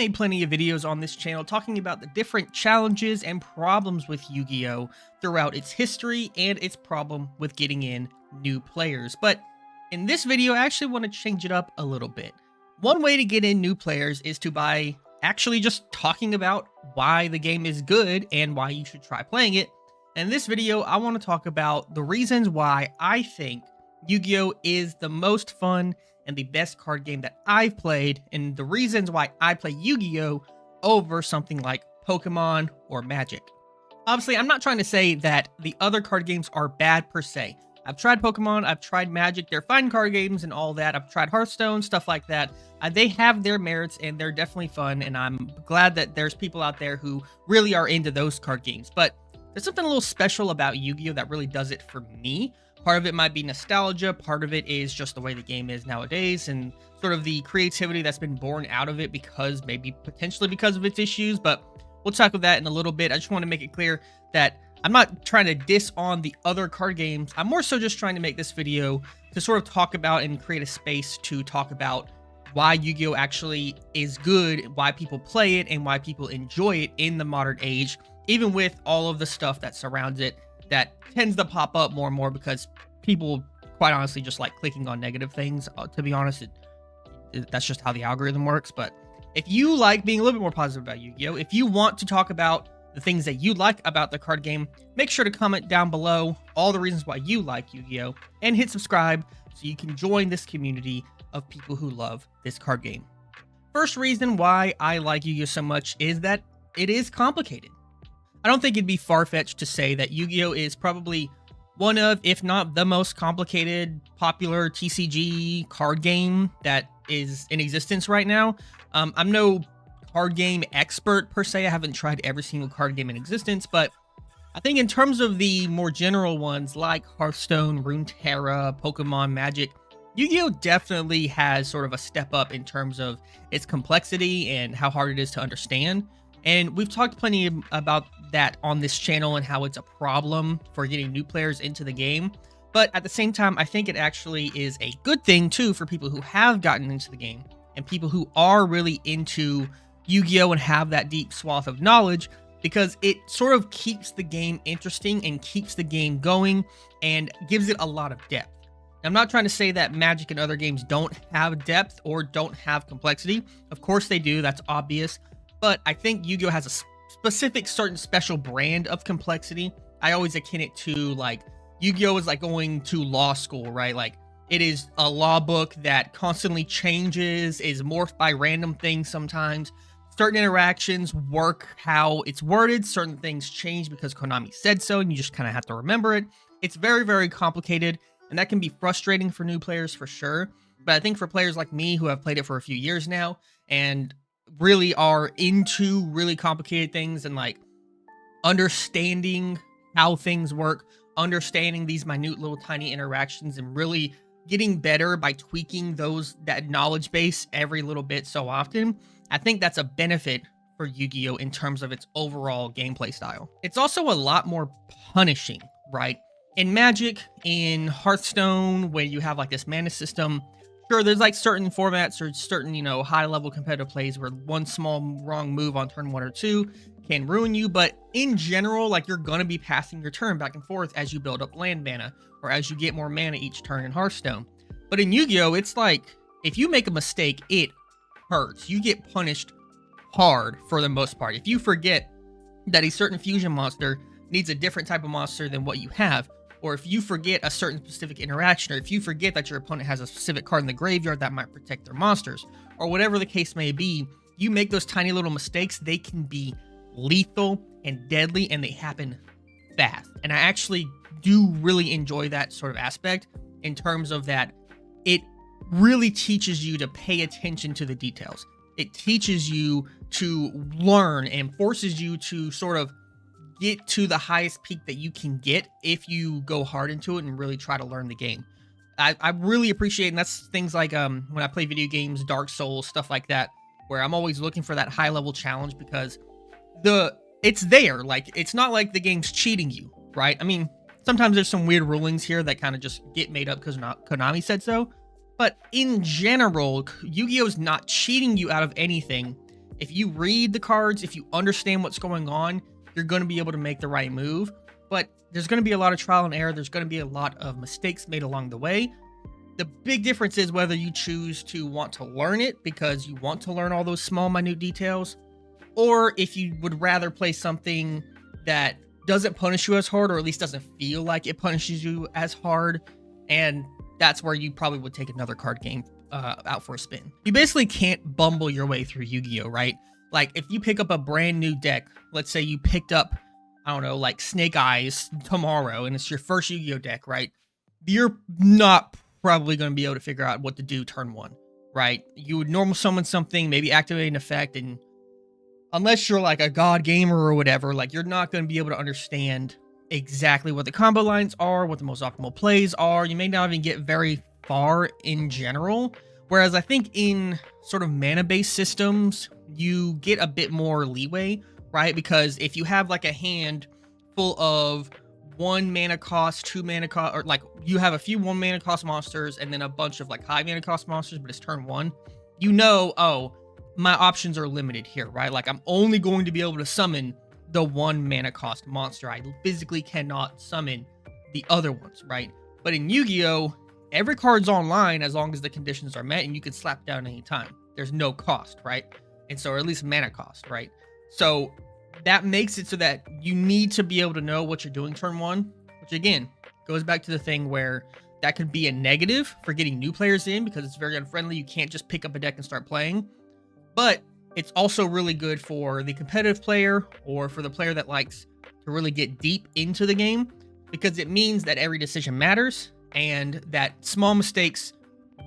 made plenty of videos on this channel talking about the different challenges and problems with Yu-Gi-Oh! Throughout its history and its problem with getting in new players. But in this video, I actually want to change it up a little bit. One way to get in new players is by actually just talking about why the game is good and why you should try playing it. In this video, I want to talk about the reasons why I think Yu-Gi-Oh! Is the most fun and the best card game that I've played, and the reasons why I play Yu-Gi-Oh! Over something like Pokemon or Magic. Obviously, I'm not trying to say that the other card games are bad per se. I've tried Pokemon, I've tried Magic, they're fine card games and all that. I've tried Hearthstone, stuff like that. They have their merits and they're definitely fun, and I'm glad that there's people out there who really are into those card games. But there's something a little special about Yu-Gi-Oh! That really does it for me. Part of it might be nostalgia, part of it is just the way the game is nowadays, and sort of the creativity that's been born out of it because potentially because of its issues, but we'll talk about that in a little bit. I just want to make it clear that I'm not trying to diss on the other card games. I'm more so just trying to make this video to sort of talk about and create a space to talk about why Yu-Gi-Oh! Actually is good, why people play it, and why people enjoy it in the modern age, even with all of the stuff that surrounds it that tends to pop up more and more because people quite honestly just like clicking on negative things. To be honest, that's just how the algorithm works. But if you like being a little bit more positive about Yu-Gi-Oh!, if you want to talk about the things that you like about the card game, make sure to comment down below all the reasons why you like Yu-Gi-Oh! And hit subscribe so you can join this community of people who love this card game. First reason why I like Yu-Gi-Oh! So much is that it is complicated. I don't think it'd be far-fetched to say that Yu-Gi-Oh! Is probably one of, if not the most complicated, popular TCG card game that is in existence right now. I'm no card game expert per se. I haven't tried every single card game in existence, but I think in terms of the more general ones like Hearthstone, Runeterra, Pokemon, Magic, Yu-Gi-Oh! Definitely has sort of a step up in terms of its complexity and how hard it is to understand. And we've talked plenty about that on this channel and how it's a problem for getting new players into the game. But at the same time, I think it actually is a good thing too for people who have gotten into the game and people who are really into Yu-Gi-Oh! And have that deep swath of knowledge, because it sort of keeps the game interesting and keeps the game going and gives it a lot of depth. I'm not trying to say that Magic and other games don't have depth or don't have complexity. Of course they do, that's obvious. But I think Yu-Gi-Oh! Has a specific certain special brand of complexity. I always akin it to like Yu-Gi-Oh! Is like going to law school, right? Like it is a law book that constantly changes, is morphed by random things sometimes. Certain interactions work how it's worded. Certain things change because Konami said so, and you just kind of have to remember it. It's very, very complicated, and that can be frustrating for new players for sure. But I think for players like me who have played it for a few years now and really are into really complicated things and like understanding how things work, understanding these minute little tiny interactions, and really getting better by tweaking that knowledge base every little bit so often, I think that's a benefit for Yu-Gi-Oh! In terms of its overall gameplay style. It's also a lot more punishing, right? In Magic, in Hearthstone, where you have like this mana system, sure, there's like certain formats or certain, high-level competitive plays where one small wrong move on turn 1 or 2 can ruin you, but in general, like you're gonna be passing your turn back and forth as you build up land mana or as you get more mana each turn in Hearthstone. But in Yu-Gi-Oh! It's like, if you make a mistake, it hurts. You get punished hard for the most part. If you forget that a certain fusion monster needs a different type of monster than what you have, or if you forget a certain specific interaction, or if you forget that your opponent has a specific card in the graveyard that might protect their monsters, or whatever the case may be, you make those tiny little mistakes, they can be lethal and deadly, and they happen fast. And I actually do really enjoy that sort of aspect in terms of that it really teaches you to pay attention to the details. It teaches you to learn and forces you to sort of get to the highest peak that you can get if you go hard into it and really try to learn the game. I really appreciate, and that's things like when I play video games, Dark Souls, stuff like that, where I'm always looking for that high level challenge because it's there. Like, it's not like the game's cheating you, right? I mean, sometimes there's some weird rulings here that kind of just get made up because Konami said so. But in general, Yu-Gi-Oh! Is not cheating you out of anything. If you read the cards, if you understand what's going on, you're going to be able to make the right move. But there's going to be a lot of trial and error. There's going to be a lot of mistakes made along the way. The big difference is whether you choose to want to learn it because you want to learn all those small, minute details, or if you would rather play something that doesn't punish you as hard, or at least doesn't feel like it punishes you as hard. And that's where you probably would take another card game out for a spin. You basically can't bumble your way through Yu-Gi-Oh, right? Like if you pick up a brand new deck, let's say you picked up, I don't know, like Snake Eyes tomorrow, and it's your first Yu-Gi-Oh deck, right? You're not probably going to be able to figure out what to do turn one, right? You would normal summon something, maybe activate an effect, and unless you're like a god gamer or whatever, like you're not going to be able to understand exactly what the combo lines are, what the most optimal plays are. You may not even get very far in general. Whereas I think in sort of mana-based systems, you get a bit more leeway, right? Because if you have like a hand full of 1 mana cost, 2 mana cost, or like you have a few 1 mana cost monsters and then a bunch of like high mana cost monsters, but it's turn 1, you know, oh, my options are limited here, right? Like I'm only going to be able to summon the 1 mana cost monster. I physically cannot summon the other ones, right? But in Yu-Gi-Oh, every card's online as long as the conditions are met, and you can slap down anytime. There's no cost, right? And so, or at least mana cost, right? So that makes it so that you need to be able to know what you're doing turn 1, which again, goes back to the thing where that could be a negative for getting new players in because it's very unfriendly. You can't just pick up a deck and start playing. But it's also really good for the competitive player or for the player that likes to really get deep into the game, because it means that every decision matters and that small mistakes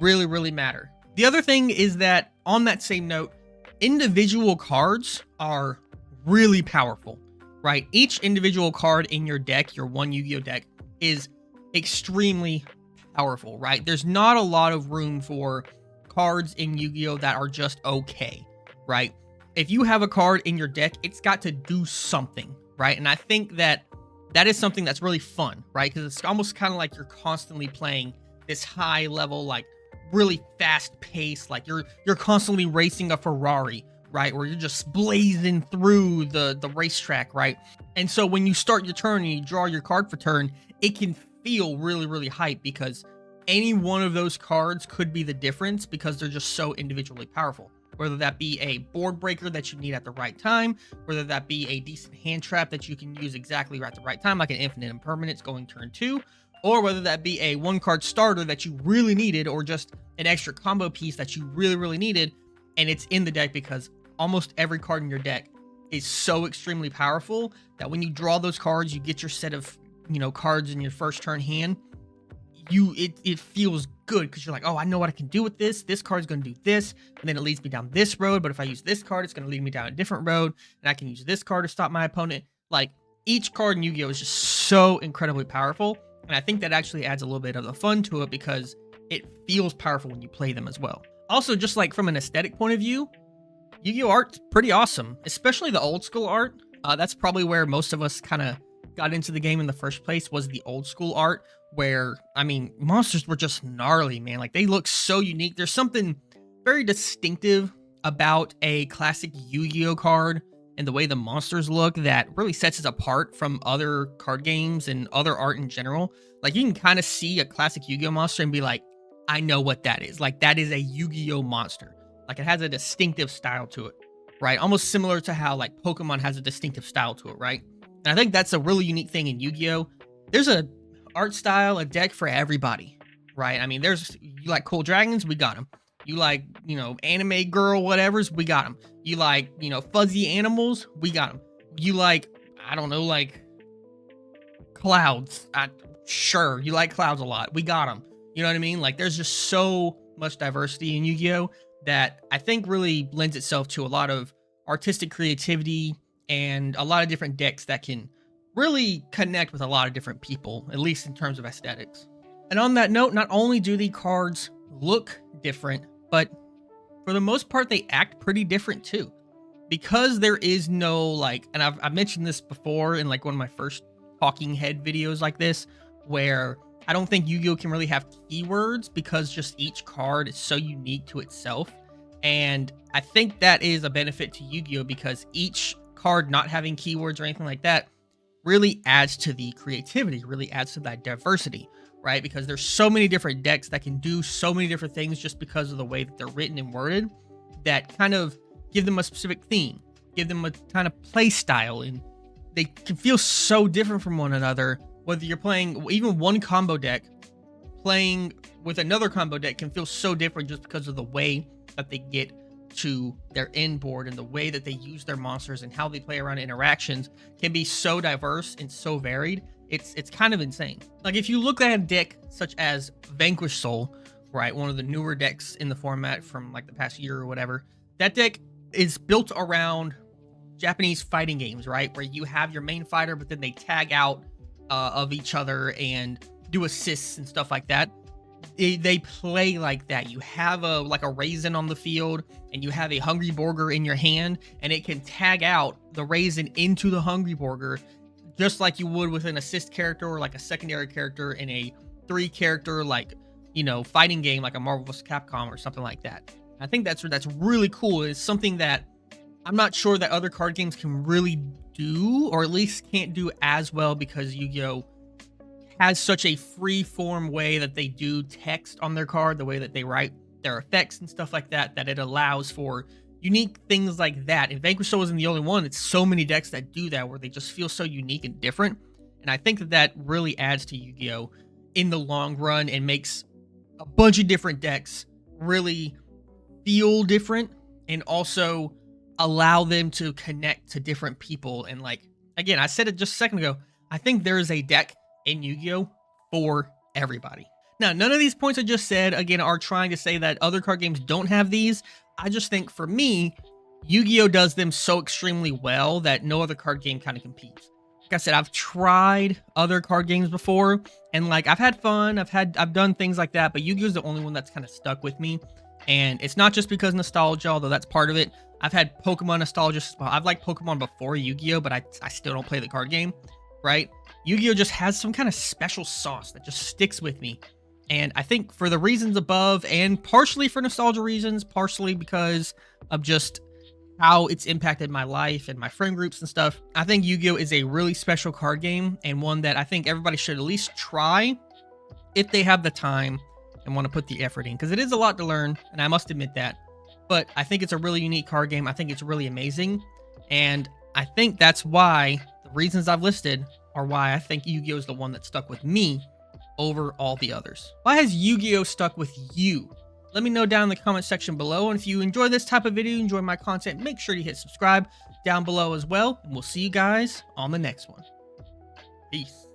really, really matter. The other thing is that on that same note, individual cards are really powerful, right? Each individual card in your deck, your one Yu-Gi-Oh deck, is extremely powerful, right? There's not a lot of room for cards in Yu-Gi-Oh that are just okay, right? If you have a card in your deck, it's got to do something, right? And I think that that is something that's really fun, right? Because it's almost kind of like you're constantly playing this high level, like really fast pace, like you're constantly racing a Ferrari, right? Where you're just blazing through the racetrack, right? And so when you start your turn and you draw your card for turn, it can feel really, really hype because any one of those cards could be the difference because they're just so individually powerful. Whether that be a board breaker that you need at the right time, whether that be a decent hand trap that you can use exactly at the right time, like an infinite impermanence going turn 2, or whether that be a 1-card starter that you really needed, or just an extra combo piece that you really, really needed, and it's in the deck because almost every card in your deck is so extremely powerful that when you draw those cards, you get your set of, cards in your first turn hand, it feels good because you're like, oh, I know what I can do with this. This card's going to do this, and then it leads me down this road. But if I use this card, it's going to lead me down a different road, and I can use this card to stop my opponent. Like, each card in Yu-Gi-Oh is just so incredibly powerful, and I think that actually adds a little bit of the fun to it because it feels powerful when you play them as well. Also, just like from an aesthetic point of view, Yu-Gi-Oh art's pretty awesome, especially the old school art. That's probably where most of us kind of got into the game in the first place, was the old school art, where, I mean, monsters were just gnarly, man. Like, they look so unique. There's something very distinctive about a classic Yu-Gi-Oh card and the way the monsters look that really sets it apart from other card games and other art in general. Like, you can kind of see a classic Yu-Gi-Oh monster and be like, I know what that is. Like, that is a Yu-Gi-Oh monster. Like, it has a distinctive style to it, right? Almost similar to how, like, Pokemon has a distinctive style to it, right? And I think that's a really unique thing in Yu-Gi-Oh. There's a art style, a deck for everybody, right? I mean, you like cool dragons, we got them. You like, anime girl whatevers, we got them. You like, fuzzy animals, we got them. You like, I don't know, like clouds. Sure, you like clouds a lot, we got them. You know what I mean? Like, there's just so much diversity in Yu-Gi-Oh that I think really lends itself to a lot of artistic creativity and a lot of different decks that can really connect with a lot of different people, at least in terms of aesthetics. And on that note, not only do the cards look different, but for the most part, they act pretty different too. Because there is no, like, and I've mentioned this before in like one of my first talking head videos like this, where I don't think Yu-Gi-Oh can really have keywords because just each card is so unique to itself. And I think that is a benefit to Yu-Gi-Oh! Because each card not having keywords or anything like that really adds to the creativity, really adds to that diversity, right? Because there's so many different decks that can do so many different things just because of the way that they're written and worded that kind of give them a specific theme, give them a kind of play style, and they can feel so different from one another. Whether you're playing even one combo deck, playing with another combo deck can feel so different just because of the way that they get to their end board and the way that they use their monsters and how they play around interactions can be so diverse and so varied. It's kind of insane. Like if you look at a deck such as Vanquish Soul, right, one of the newer decks in the format from like the past year or whatever, that deck is built around Japanese fighting games, right, where you have your main fighter, but then they tag out of each other and do assists and stuff like that. They play like that. You have a raisin on the field and you have a Hungry Burger in your hand, and it can tag out the raisin into the Hungry Burger just like you would with an assist character or like a secondary character in a 3-character fighting game like a Marvel vs. Capcom or something like that. I think that's really cool. It's something that I'm not sure that other card games can really do, or at least can't do as well, because Yu-Gi-Oh! Has such a free-form way that they do text on their card, the way that they write their effects and stuff like that, that it allows for unique things like that. And Vanquish Soul isn't the only one. It's so many decks that do that, where they just feel so unique and different. And I think that really adds to Yu-Gi-Oh! In the long run and makes a bunch of different decks really feel different and also allow them to connect to different people. And like, again, I said it just a second ago, I think there is a deck in Yu-Gi-Oh! For everybody. Now, none of these points I just said, again, are trying to say that other card games don't have these. I just think, for me, Yu-Gi-Oh! Does them so extremely well that no other card game kind of competes. Like I said, I've tried other card games before, and like, I've had fun, I've done things like that, but Yu-Gi-Oh! Is the only one that's kind of stuck with me. And it's not just because nostalgia, although that's part of it. I've had Pokemon nostalgia. I've liked Pokemon before Yu-Gi-Oh!, but I still don't play the card game, right? Yu-Gi-Oh! Just has some kind of special sauce that just sticks with me. And I think for the reasons above, and partially for nostalgia reasons, partially because of just how it's impacted my life and my friend groups and stuff, I think Yu-Gi-Oh! Is a really special card game, and one that I think everybody should at least try if they have the time and want to put the effort in, because it is a lot to learn, and I must admit that. But I think it's a really unique card game. I think it's really amazing, and I think that's why the reasons I've listed are why I think Yu-Gi-Oh! Is the one that stuck with me over all the others. Why has Yu-Gi-Oh! Stuck with you? Let me know down in the comment section below, and if you enjoy this type of video, enjoy my content, make sure to hit subscribe down below as well, and we'll see you guys on the next one. Peace.